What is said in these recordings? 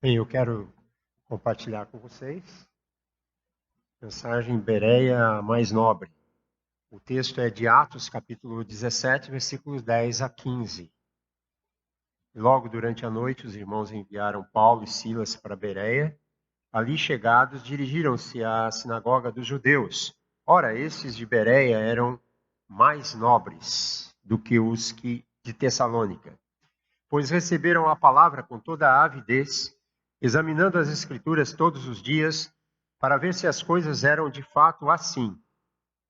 Bem, eu quero compartilhar com vocês a mensagem Bereia mais nobre. O texto é de Atos, capítulo 17, versículos 10 a 15. Logo durante a noite, os irmãos enviaram Paulo e Silas para Bereia. Ali chegados, dirigiram-se à sinagoga dos judeus. Ora, esses de Bereia eram mais nobres do que os de Tessalônica, pois receberam a palavra com toda a avidez, examinando as Escrituras todos os dias, para ver se as coisas eram de fato assim.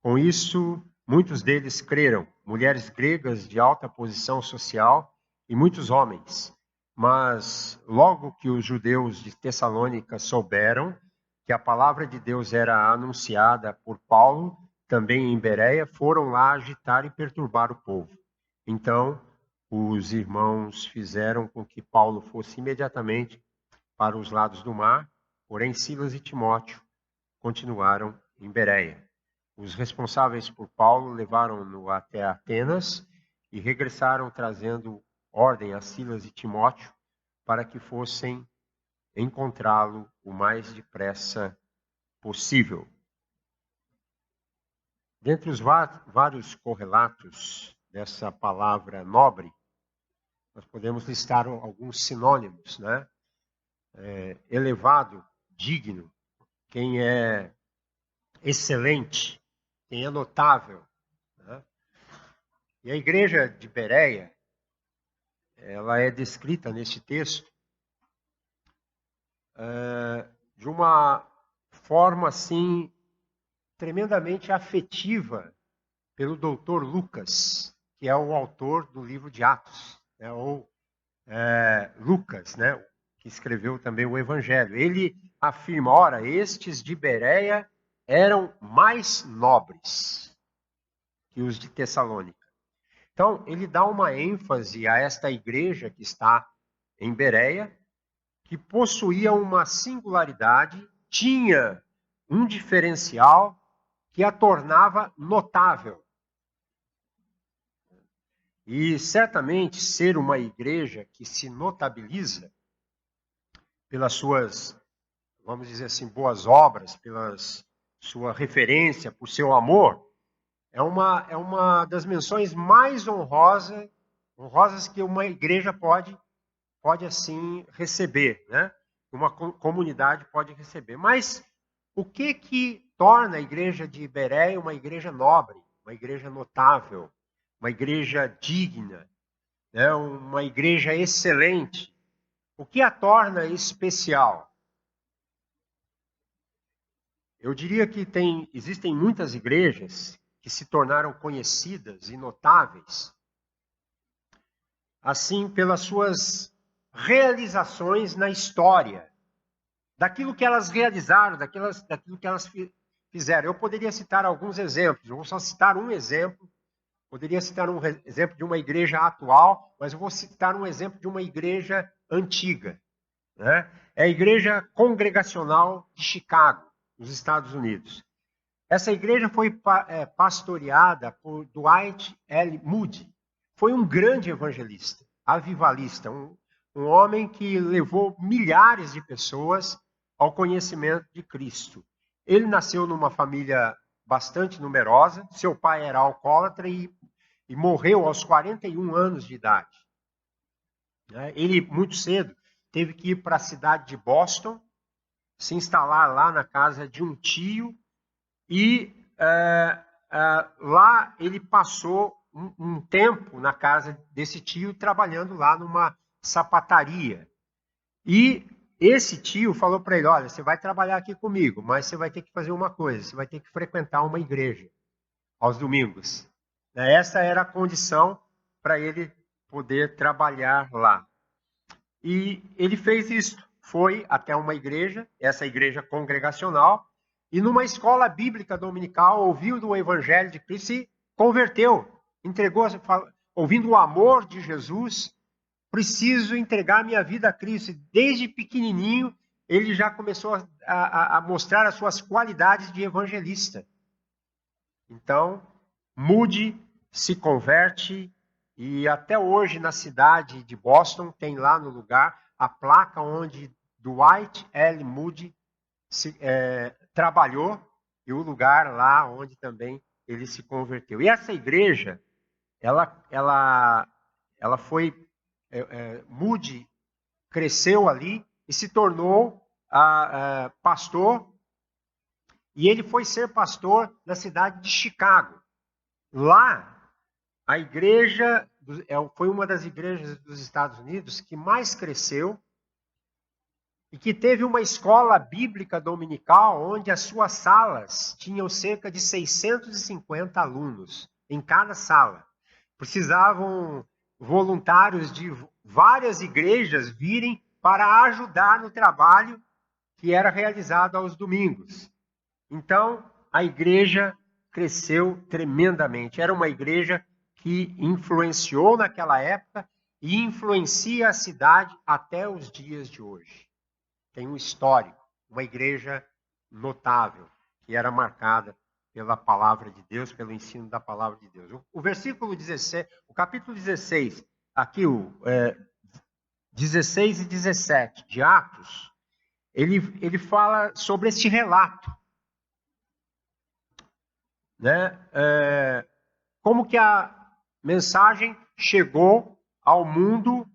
Com isso, muitos deles creram, mulheres gregas de alta posição social e muitos homens. Mas logo que os judeus de Tessalônica souberam que a palavra de Deus era anunciada por Paulo, também em Bereia, foram lá agitar e perturbar o povo. Então, os irmãos fizeram com que Paulo fosse imediatamente para os lados do mar, porém Silas e Timóteo continuaram em Bereia. Os responsáveis por Paulo levaram-no até Atenas e regressaram trazendo ordem a Silas e Timóteo para que fossem encontrá-lo o mais depressa possível. Dentre os vários correlatos dessa palavra nobre, nós podemos listar alguns sinônimos, né? Elevado, digno, quem é excelente, quem é notável, né? E a igreja de Bereia, ela é descrita neste texto de uma forma assim tremendamente afetiva pelo doutor Lucas, que é o autor do livro de Atos, né? Ou Lucas, né? Que escreveu também o Evangelho. Ele afirma: ora, estes de Bereia eram mais nobres que os de Tessalônica. Então, ele dá uma ênfase a esta igreja que está em Bereia, que possuía uma singularidade, tinha um diferencial que a tornava notável. E certamente ser uma igreja que se notabiliza pelas suas, vamos dizer assim, boas obras, pela sua referência, por seu amor, é uma das menções mais honrosas que uma igreja pode assim receber, né? Uma comunidade pode receber. Mas o que torna a igreja de Bereia uma igreja nobre, uma igreja notável, uma igreja digna, né? Uma igreja excelente? O que a torna especial? Eu diria que existem muitas igrejas que se tornaram conhecidas e notáveis, assim, pelas suas realizações na história, daquilo que elas realizaram, daquilo que elas fizeram. Eu poderia citar alguns exemplos, eu vou só citar um exemplo. Poderia citar um exemplo de uma igreja atual, mas eu vou citar um exemplo de uma igreja antiga, né? É a Igreja Congregacional de Chicago, nos Estados Unidos. Essa igreja foi pastoreada por Dwight L. Moody. Foi um grande evangelista, avivalista, um homem que levou milhares de pessoas ao conhecimento de Cristo. Ele nasceu numa família bastante numerosa, seu pai era alcoólatra e morreu aos 41 anos de idade. Ele, muito cedo, teve que ir para a cidade de Boston, se instalar lá na casa de um tio, e lá ele passou um tempo na casa desse tio, trabalhando lá numa sapataria. E esse tio falou para ele: olha, você vai trabalhar aqui comigo, mas você vai ter que fazer uma coisa, você vai ter que frequentar uma igreja aos domingos. Essa era a condição para ele poder trabalhar lá. E ele fez isso, foi até uma igreja, essa igreja congregacional, e numa escola bíblica dominical, ouviu do Evangelho de Cristo, se converteu, entregou, ouvindo o amor de Jesus, preciso entregar minha vida a Cristo. Desde pequenininho, ele já começou a mostrar as suas qualidades de evangelista. Então, Moody se converte e até hoje na cidade de Boston tem lá no lugar a placa onde Dwight L. Moody trabalhou e o lugar lá onde também ele se converteu. E essa igreja, ela foi, Moody cresceu ali e se tornou pastor, e ele foi ser pastor na cidade de Chicago. Lá, a igreja foi uma das igrejas dos Estados Unidos que mais cresceu e que teve uma escola bíblica dominical onde as suas salas tinham cerca de 650 alunos em cada sala. Precisavam voluntários de várias igrejas virem para ajudar no trabalho que era realizado aos domingos. Então, a igreja cresceu tremendamente. Era uma igreja que influenciou naquela época e influencia a cidade até os dias de hoje. Tem um histórico, uma igreja notável, que era marcada pela palavra de Deus, pelo ensino da palavra de Deus. O versículo 16, o capítulo 16, aqui 16 e 17 de Atos, ele fala sobre este relato, né? Como que a mensagem chegou ao mundo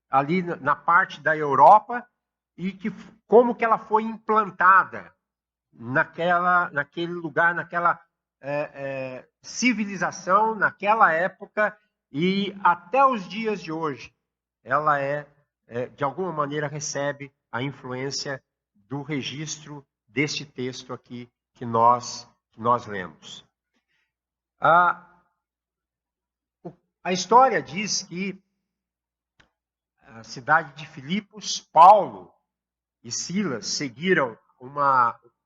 ali na parte da Europa e como que ela foi implantada naquele lugar, naquela civilização, naquela época e até os dias de hoje. Ela de alguma maneira, recebe a influência do registro deste texto aqui que nós lemos. A história diz que a cidade de Filipos, Paulo e Silas seguiram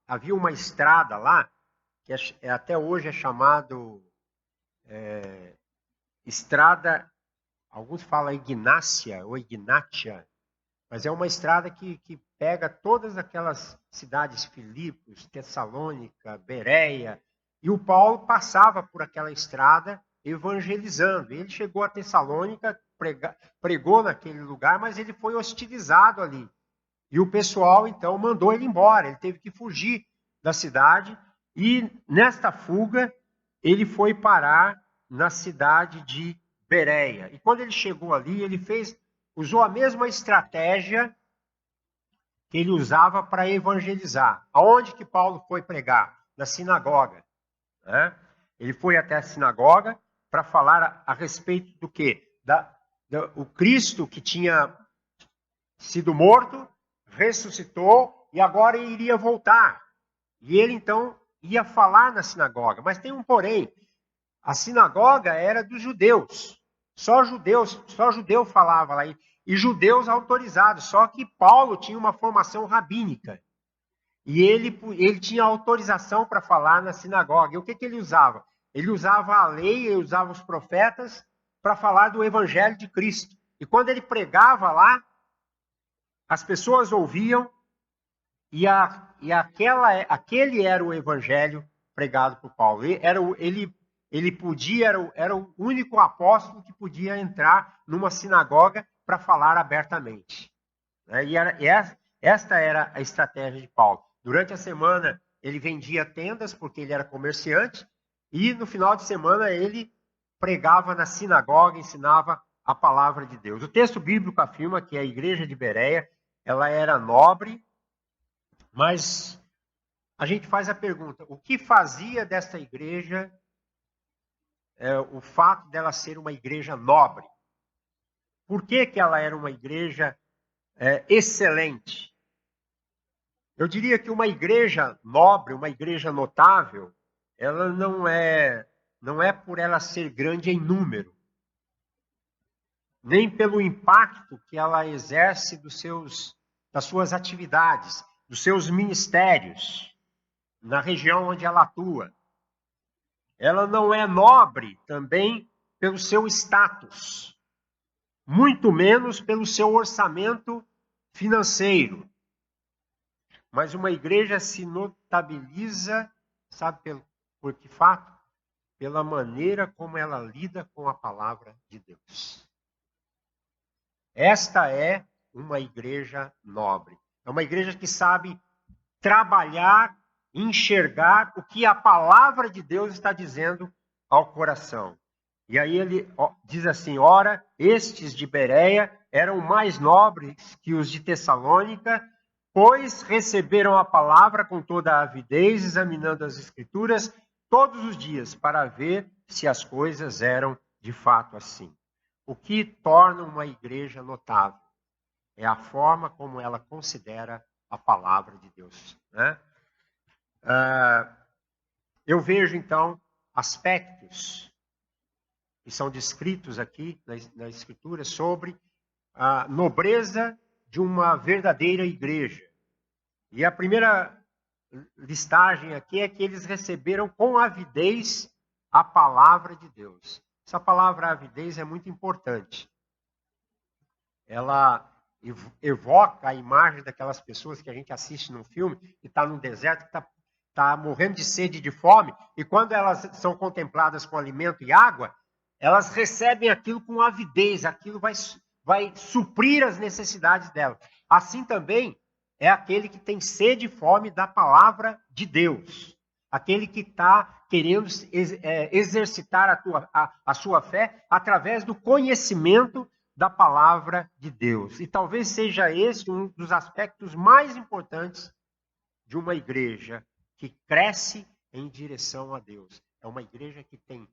havia uma estrada lá, que até hoje é chamado estrada, alguns falam Ignácia ou Ignátia, mas é uma estrada que pega todas aquelas cidades, Filipos, Tessalônica, Bereia, e o Paulo passava por aquela estrada evangelizando. Ele chegou a Tessalônica, pregou naquele lugar, mas ele foi hostilizado ali. E o pessoal, então, mandou ele embora. Ele teve que fugir da cidade. E, nesta fuga, ele foi parar na cidade de Bereia. E quando ele chegou ali, ele usou a mesma estratégia que ele usava para evangelizar. Aonde que Paulo foi pregar? Na sinagoga. Né? Ele foi até a sinagoga para falar a respeito do quê? O Cristo que tinha sido morto, ressuscitou e agora iria voltar. E ele, então, ia falar na sinagoga. Mas tem um porém. A sinagoga era dos judeus. Só judeu falava lá. E judeus autorizados. Só que Paulo tinha uma formação rabínica. E ele tinha autorização para falar na sinagoga. E o que ele usava? Ele usava a lei, ele usava os profetas para falar do evangelho de Cristo. E quando ele pregava lá, as pessoas ouviam e aquele era o evangelho pregado por Paulo. Ele podia, era o único apóstolo que podia entrar numa sinagoga para falar abertamente. Esta era a estratégia de Paulo. Durante a semana, ele vendia tendas, porque ele era comerciante, e no final de semana ele pregava na sinagoga, ensinava a palavra de Deus. O texto bíblico afirma que a igreja de Bereia, ela era nobre, mas a gente faz a pergunta, o que fazia desta igreja o fato dela ser uma igreja nobre? Por que ela era uma igreja excelente? Eu diria que uma igreja nobre, uma igreja notável, ela não é por ela ser grande em número, nem pelo impacto que ela exerce das suas atividades, dos seus ministérios, na região onde ela atua. Ela não é nobre também pelo seu status, muito menos pelo seu orçamento financeiro. Mas uma igreja se notabiliza, sabe por que fato? Pela maneira como ela lida com a palavra de Deus. Esta é uma igreja nobre. É uma igreja que sabe trabalhar, enxergar o que a palavra de Deus está dizendo ao coração. E aí ele diz assim: ora, estes de Bereia eram mais nobres que os de Tessalônica, pois receberam a palavra com toda a avidez, examinando as escrituras todos os dias, para ver se as coisas eram de fato assim. O que torna uma igreja notável é a forma como ela considera a palavra de Deus, né? Eu vejo, então, aspectos que são descritos aqui na Escritura sobre a nobreza de uma verdadeira igreja. E a primeira listagem aqui é que eles receberam com avidez a palavra de Deus. Essa palavra avidez é muito importante. Ela evoca a imagem daquelas pessoas que a gente assiste num filme, que está no deserto, que está morrendo de sede e de fome, e quando elas são contempladas com alimento e água, elas recebem aquilo com avidez, aquilo vai suprir as necessidades delas. Assim também é aquele que tem sede e fome da palavra de Deus. Aquele que está querendo exercitar a sua fé através do conhecimento da palavra de Deus. E talvez seja esse um dos aspectos mais importantes de uma igreja que cresce em direção a Deus. É uma igreja que tem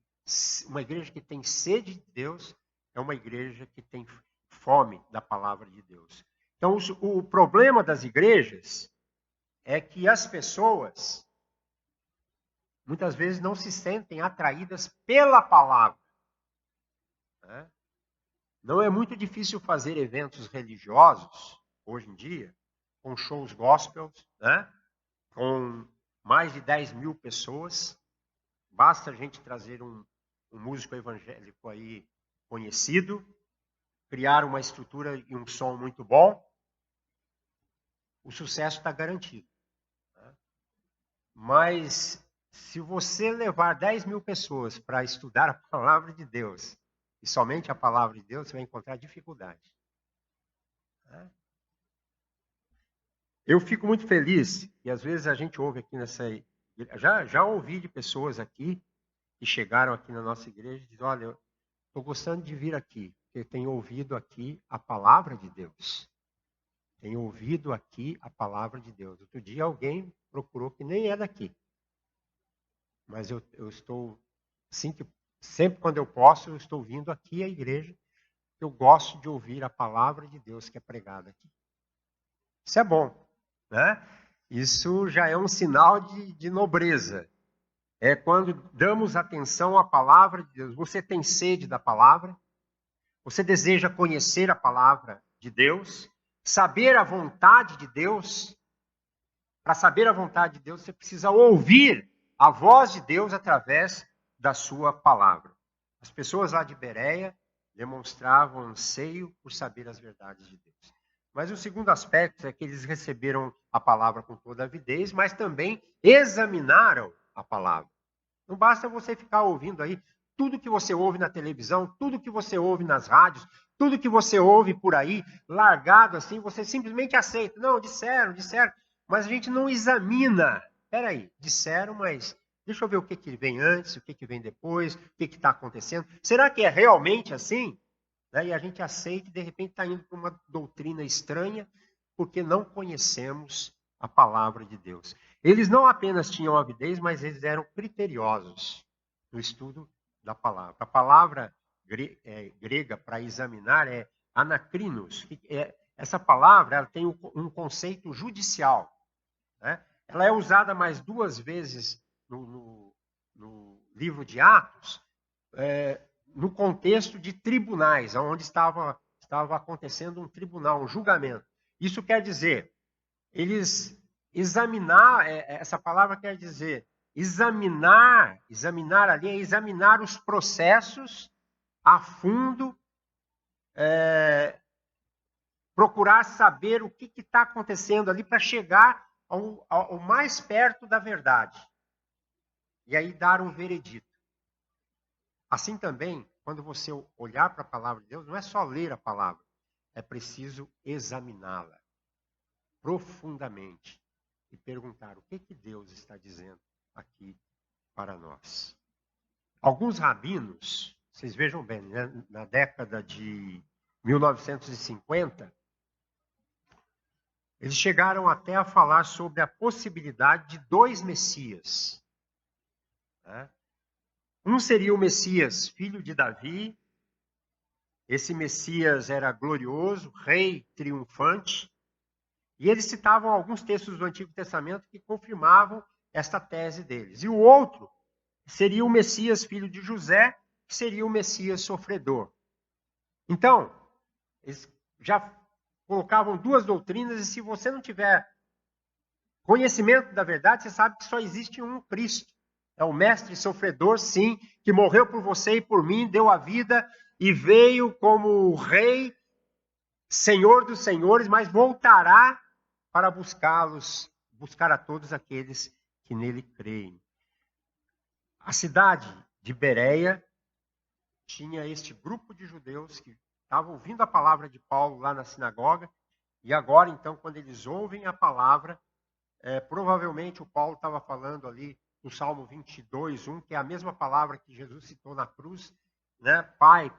sede de Deus, é uma igreja que tem fome da palavra de Deus. Então, o problema das igrejas é que as pessoas muitas vezes não se sentem atraídas pela palavra, né? Não é muito difícil fazer eventos religiosos, hoje em dia, com shows gospels, né? Com mais de 10.000 pessoas. Basta a gente trazer um músico evangélico aí conhecido, criar uma estrutura e um som muito bom, o sucesso está garantido, né? Mas se você levar 10.000 pessoas para estudar a palavra de Deus, e somente a palavra de Deus, você vai encontrar dificuldade, né? Eu fico muito feliz, e às vezes a gente ouve aqui nessa... Já ouvi de pessoas aqui que chegaram aqui na nossa igreja e dizem: olha, eu estou gostando de vir aqui, porque eu tenho ouvido aqui a palavra de Deus. Tenho ouvido aqui a palavra de Deus. Outro dia alguém procurou que nem é daqui. Mas eu estou, assim, que sempre quando eu posso, eu estou vindo aqui à igreja. Eu gosto de ouvir a palavra de Deus que é pregada aqui. Isso é bom, né? Isso já é um sinal de nobreza. É quando damos atenção à palavra de Deus. Você tem sede da palavra? Você deseja conhecer a palavra de Deus? Saber a vontade de Deus? Para saber a vontade de Deus, você precisa ouvir a voz de Deus através da sua palavra. As pessoas lá de Bereia demonstravam anseio por saber as verdades de Deus. Mas o segundo aspecto é que eles receberam a palavra com toda avidez, mas também examinaram a palavra. Não basta você ficar ouvindo aí tudo que você ouve na televisão, tudo que você ouve nas rádios, tudo que você ouve por aí, largado assim, você simplesmente aceita. Não, disseram, mas a gente não examina. Espera aí, disseram, mas deixa eu ver o que vem antes, o que vem depois, o que está acontecendo. Será que é realmente assim? E a gente aceita e de repente está indo para uma doutrina estranha, porque não conhecemos a palavra de Deus. Eles não apenas tinham avidez, mas eles eram criteriosos no estudo da palavra. A palavra grega para examinar é anakrinos. Essa palavra ela tem um conceito judicial, né? Ela é usada mais 2 vezes no livro de Atos, no contexto de tribunais, onde estava acontecendo um tribunal, um julgamento. Isso quer dizer, eles essa palavra quer dizer examinar ali é examinar os processos a fundo, procurar saber o que está acontecendo ali para chegar ao mais perto da verdade. E aí dar um veredito. Assim também, quando você olhar para a palavra de Deus, não é só ler a palavra, é preciso examiná-la profundamente e perguntar o que Deus está dizendo aqui para nós. Alguns rabinos, vocês vejam bem, né, na década de 1950, eles chegaram até a falar sobre a possibilidade de 2 Messias. Né? Um seria o Messias, filho de Davi. Esse Messias era glorioso, rei triunfante. E eles citavam alguns textos do Antigo Testamento que confirmavam esta tese deles. E o outro seria o Messias, filho de José, que seria o Messias sofredor. Então, eles já colocavam 2 doutrinas, e se você não tiver conhecimento da verdade, você sabe que só existe um Cristo. É o mestre sofredor, sim, que morreu por você e por mim, deu a vida e veio como o rei, Senhor dos senhores, mas voltará para buscar a todos aqueles que nele creem. A cidade de Bereia tinha este grupo de judeus que estavam ouvindo a palavra de Paulo lá na sinagoga, e agora, então, quando eles ouvem a palavra, provavelmente o Paulo estava falando ali no Salmo 22:1, que é a mesma palavra que Jesus citou na cruz, né? Pai,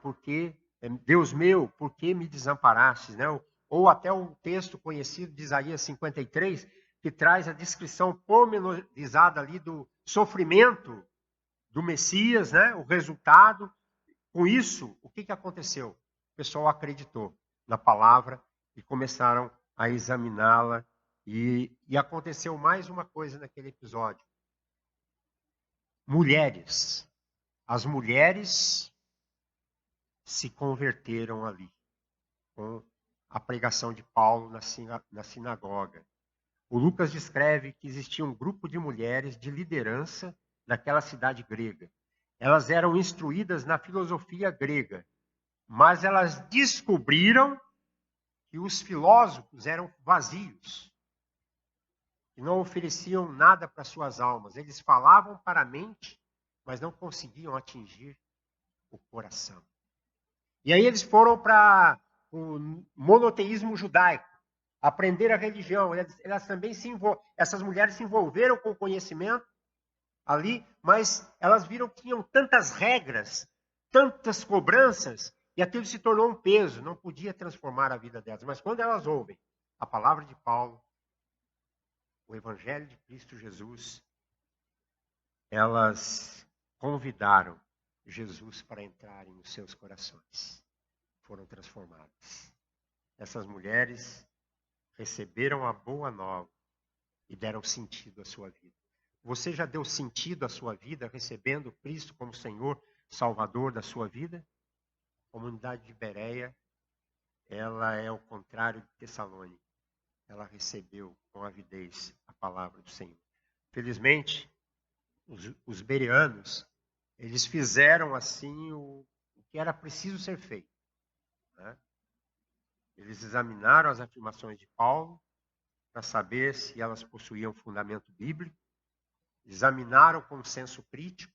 Deus meu, por que me desamparastes? Né? Ou até o texto conhecido de Isaías 53, que traz a descrição pormenorizada ali do sofrimento do Messias, né? O resultado. Com isso, o que aconteceu? O pessoal acreditou na palavra e começaram a examiná-la. E aconteceu mais uma coisa naquele episódio. Mulheres. As mulheres se converteram ali com a pregação de Paulo na sinagoga. O Lucas descreve que existia um grupo de mulheres de liderança naquela cidade grega. Elas eram instruídas na filosofia grega, mas elas descobriram que os filósofos eram vazios, que não ofereciam nada para suas almas. Eles falavam para a mente, mas não conseguiam atingir o coração. E aí eles foram para o monoteísmo judaico, aprender a religião. Elas também essas mulheres se envolveram com o conhecimento ali, mas elas viram que tinham tantas regras, tantas cobranças, e aquilo se tornou um peso, não podia transformar a vida delas. Mas quando elas ouvem a palavra de Paulo, o Evangelho de Cristo Jesus, elas convidaram Jesus para entrarem nos seus corações. Foram transformadas. Essas mulheres receberam a boa nova e deram sentido à sua vida. Você já deu sentido à sua vida recebendo Cristo como Senhor, Salvador da sua vida? A comunidade de Bereia, ela é o contrário de Tessalônica. Ela recebeu com avidez a palavra do Senhor. Felizmente, os bereanos, eles fizeram assim o que era preciso ser feito. Né? Eles examinaram as afirmações de Paulo para saber se elas possuíam fundamento bíblico, examinaram com senso crítico,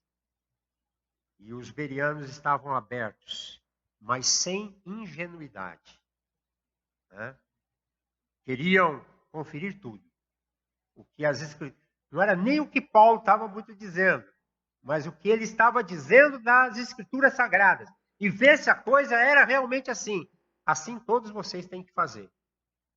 e os bereanos estavam abertos, mas sem ingenuidade. Né? Queriam conferir tudo. O que as escrituras... Não era nem o que Paulo estava muito dizendo, mas o que ele estava dizendo das escrituras sagradas. E ver se a coisa era realmente assim. Assim todos vocês têm que fazer.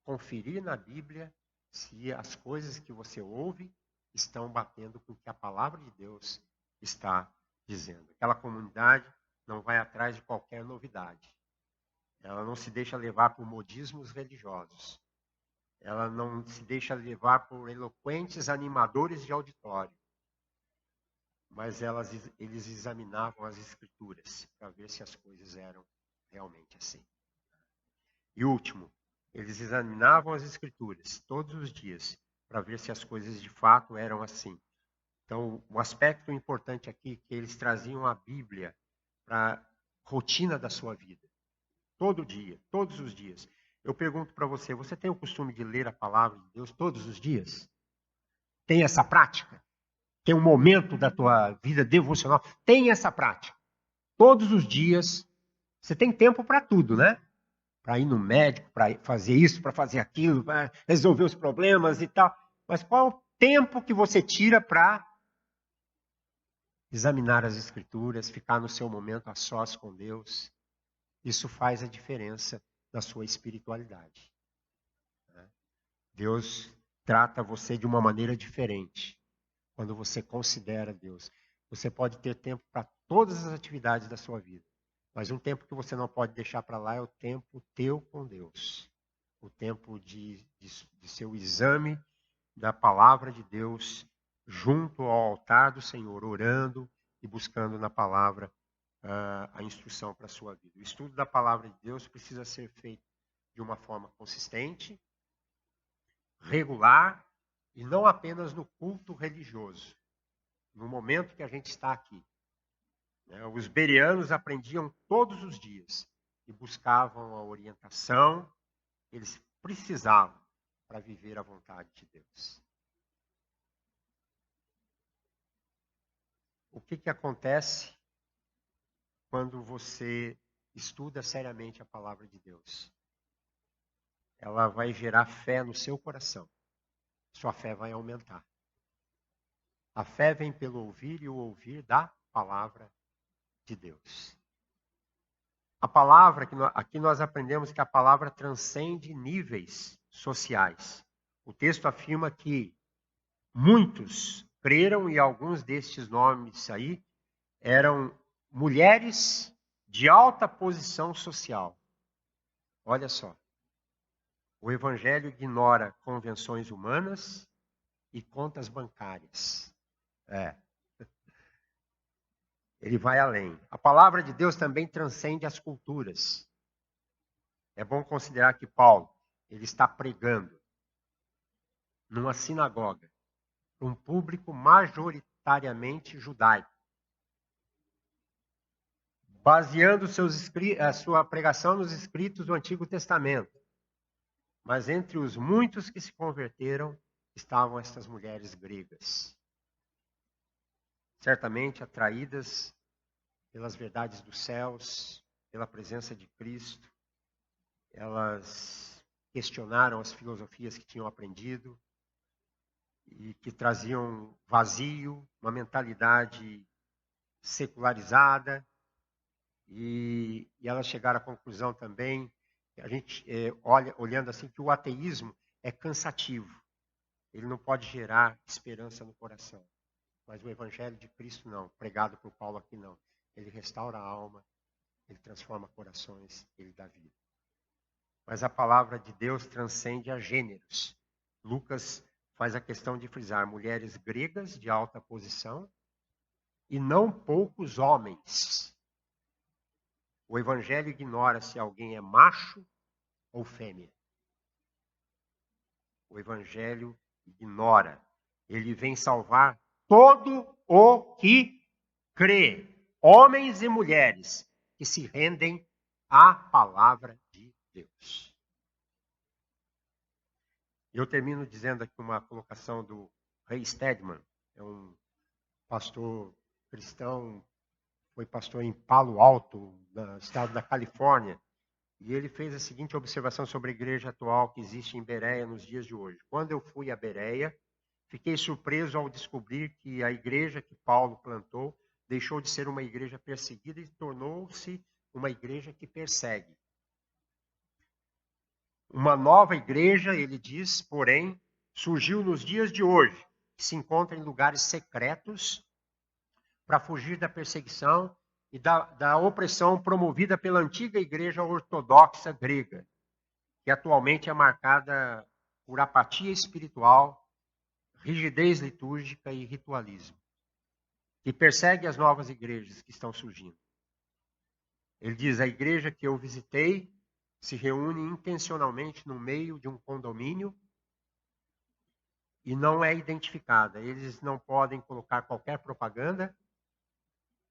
Conferir na Bíblia se as coisas que você ouve estão batendo com o que a palavra de Deus está dizendo. Aquela comunidade não vai atrás de qualquer novidade. Ela não se deixa levar por modismos religiosos. Ela não se deixa levar por eloquentes animadores de auditório. Mas eles examinavam as escrituras para ver se as coisas eram realmente assim. E último, eles examinavam as escrituras todos os dias para ver se as coisas de fato eram assim. Então, o aspecto importante aqui é que eles traziam a Bíblia para a rotina da sua vida. Todo dia, todos os dias. Eu pergunto para você, você tem o costume de ler a palavra de Deus todos os dias? Tem essa prática? Tem um momento da tua vida devocional? Tem essa prática? Todos os dias. Você tem tempo para tudo, né? para ir no médico, para fazer isso, para fazer aquilo, para resolver os problemas e tal. Mas qual o tempo que você tira para examinar as Escrituras, ficar no seu momento a sós com Deus? Isso faz a diferença na sua espiritualidade. Deus trata você de uma maneira diferente quando você considera Deus. Você pode ter tempo para todas as atividades da sua vida, mas um tempo que você não pode deixar para lá é o tempo teu com Deus. O tempo de seu exame da palavra de Deus junto ao altar do Senhor, orando e buscando na palavra a instrução para a sua vida. O estudo da palavra de Deus precisa ser feito de uma forma consistente, regular e não apenas no culto religioso, no momento que a gente está aqui. Os bereanos aprendiam todos os dias e buscavam a orientação que eles precisavam para viver a vontade de Deus. O que acontece quando você estuda seriamente a palavra de Deus? Ela vai gerar fé no seu coração. Sua fé vai aumentar. A fé vem pelo ouvir e o ouvir da palavra de Deus. A palavra, aqui nós aprendemos que a palavra transcende níveis sociais. O texto afirma que muitos creram e alguns destes nomes aí eram mulheres de alta posição social. Olha só. O evangelho ignora convenções humanas e contas bancárias. Ele vai além. A palavra de Deus também transcende as culturas. É bom considerar que Paulo, ele está pregando numa sinagoga para um público majoritariamente judaico, baseando a sua pregação nos escritos do Antigo Testamento. Mas entre os muitos que se converteram estavam estas mulheres gregas, certamente atraídas pelas verdades dos céus, pela presença de Cristo. Elas questionaram as filosofias que tinham aprendido e que traziam vazio, uma mentalidade secularizada. E elas chegaram à conclusão também, a gente olhando assim, que o ateísmo é cansativo. Ele não pode gerar esperança no coração. Mas o evangelho de Cristo não, pregado por Paulo aqui não. Ele restaura a alma, ele transforma corações, ele dá vida. Mas a palavra de Deus transcende a gêneros. Lucas faz a questão de frisar mulheres gregas de alta posição e não poucos homens. O evangelho ignora se alguém é macho ou fêmea. O evangelho ignora. Ele vem salvar todo o que crê. Homens e mulheres que se rendem à palavra de Deus. Eu termino dizendo aqui uma colocação do Ray Stedman, é um pastor cristão, foi pastor em Palo Alto, no estado da Califórnia, e ele fez a seguinte observação sobre a igreja atual que existe em Bereia nos dias de hoje. Quando eu fui a Bereia, fiquei surpreso ao descobrir que a igreja que Paulo plantou deixou de ser uma igreja perseguida e tornou-se uma igreja que persegue. Uma nova igreja, ele diz, porém, surgiu nos dias de hoje, que se encontra em lugares secretos para fugir da perseguição e da opressão promovida pela antiga igreja ortodoxa grega, que atualmente é marcada por apatia espiritual, rigidez litúrgica e ritualismo, que persegue as novas igrejas que estão surgindo. Ele diz, a igreja que eu visitei se reúne intencionalmente no meio de um condomínio e não é identificada. Eles não podem colocar qualquer propaganda.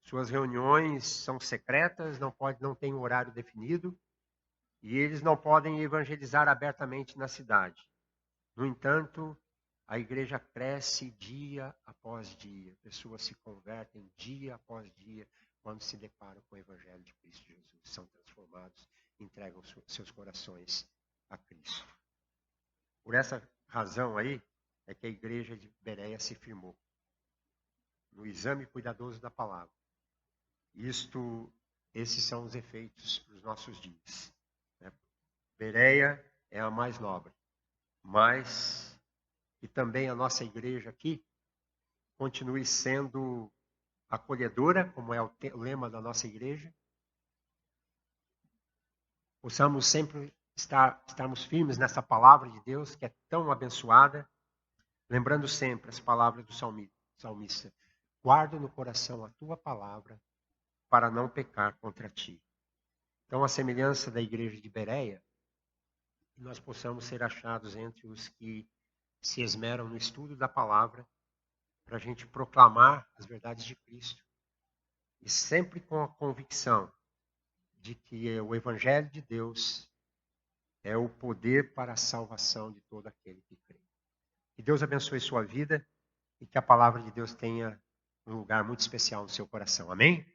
Suas reuniões são secretas, não tem um horário definido e eles não podem evangelizar abertamente na cidade. No entanto, a igreja cresce dia após dia. Pessoas se convertem dia após dia quando se deparam com o evangelho de Cristo Jesus. São transformados entregam seus corações a Cristo. Por essa razão aí, é que a igreja de Bereia se firmou no exame cuidadoso da palavra. Esses são os efeitos dos nossos dias. Né? Bereia é a mais nobre, mas que também a nossa igreja aqui continue sendo acolhedora, como é o lema da nossa igreja. Possamos sempre estarmos firmes nessa palavra de Deus, que é tão abençoada, lembrando sempre as palavras do salmista. Guardo no coração a tua palavra, para não pecar contra ti. Então, a semelhança da igreja de Bereia, nós possamos ser achados entre os que se esmeram no estudo da palavra, para a gente proclamar as verdades de Cristo. E sempre com a convicção de que o Evangelho de Deus é o poder para a salvação de todo aquele que crê. Que Deus abençoe sua vida e que a palavra de Deus tenha um lugar muito especial no seu coração. Amém?